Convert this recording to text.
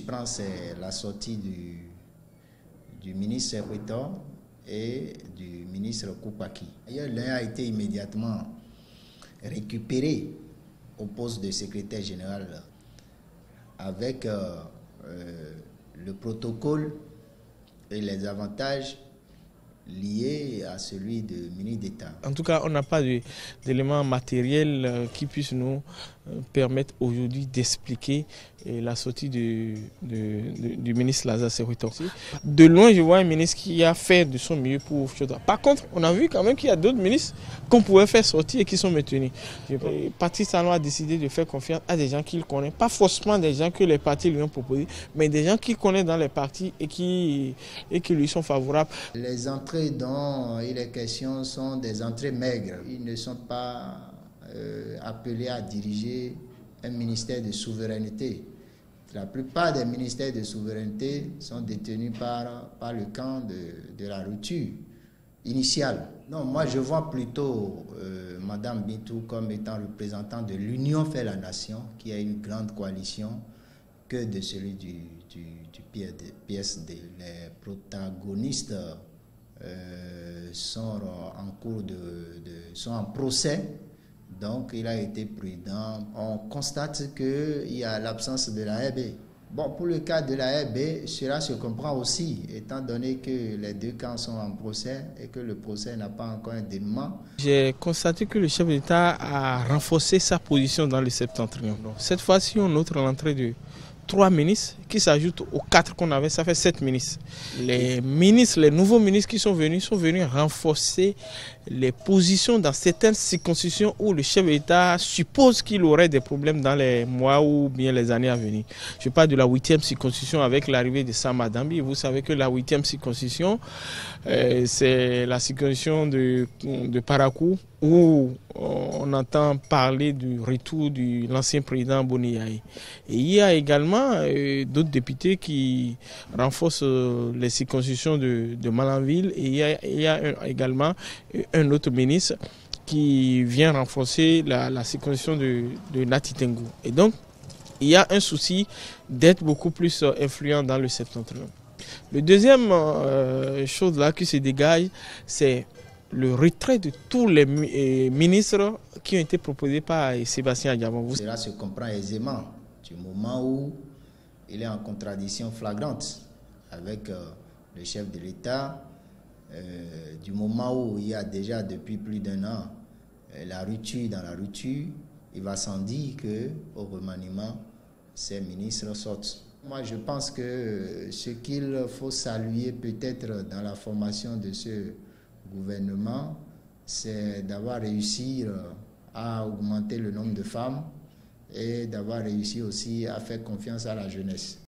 surprend, c'est la sortie du ministre Serwetor et du ministre Koupaki. D'ailleurs, l'un a été immédiatement récupéré au poste de secrétaire général avec le protocole et les avantages liés à celui de ministre d'État. En tout cas, on n'a pas d'éléments matériels qui puissent nous permettre aujourd'hui d'expliquer la sortie du ministre Lazare Serwetor. De loin, je vois un ministre qui a fait de son mieux pour Chodra. Par contre, on a vu quand même qu'il y a d'autres ministres qu'on pouvait faire sortir et qui sont maintenus. Patrice Talon a décidé de faire confiance à des gens qu'il connaît, pas forcément des gens que les partis lui ont proposés, mais des gens qu'il connaît dans les partis et qui lui sont favorables. Les entrées dont il est question sont des entrées maigres. Ils ne sont pas appelés à diriger un ministère de souveraineté. La plupart des ministères de souveraineté sont détenus par le camp de la rupture initiale. Non, moi je vois plutôt Mme Bintou comme étant représentant de l'Union fait la nation, qui a une grande coalition, que de celui du PSD. Les protagonistes sont sont en procès. Donc, il a été prudent. On constate qu'il y a l'absence de la RB. Bon, pour le cas de la RB, cela se comprend aussi, étant donné que les deux camps sont en procès et que le procès n'a pas encore un dénouement. J'ai constaté que le chef d'État a renforcé sa position dans le septentrion. Cette fois-ci, on note l'entrée de 3 ministres qui s'ajoutent aux 4 qu'on avait, ça fait 7 ministres. Les nouveaux ministres qui sont venus renforcer les positions dans certaines circonscriptions où le chef d'État suppose qu'il aurait des problèmes dans les mois ou bien les années à venir. Je parle de la 8e circonscription avec l'arrivée de Samba Dambi. Vous savez que la 8e circonscription, c'est la circonscription de Parakou, où on entend parler du retour de l'ancien président Boniaï. Et il y a également d'autres députés qui renforcent les circonscriptions de Malanville, et il y a également un autre ministre qui vient renforcer la circonscription de Natitengu. Et donc, il y a un souci d'être beaucoup plus influent dans le septentrion. Le deuxième chose là qui se dégage, c'est le retrait de tous les ministres qui ont été proposés par Sébastien Adjamon. Cela se comprend aisément du moment où il est en contradiction flagrante avec le chef de l'État, du moment où il y a déjà depuis plus d'1 an la rupture dans la rupture, il va sans dire qu'au remaniement, ces ministres sortent. Moi, je pense que ce qu'il faut saluer peut-être dans la formation de ce gouvernement, c'est d'avoir réussi à augmenter le nombre de femmes et d'avoir réussi aussi à faire confiance à la jeunesse.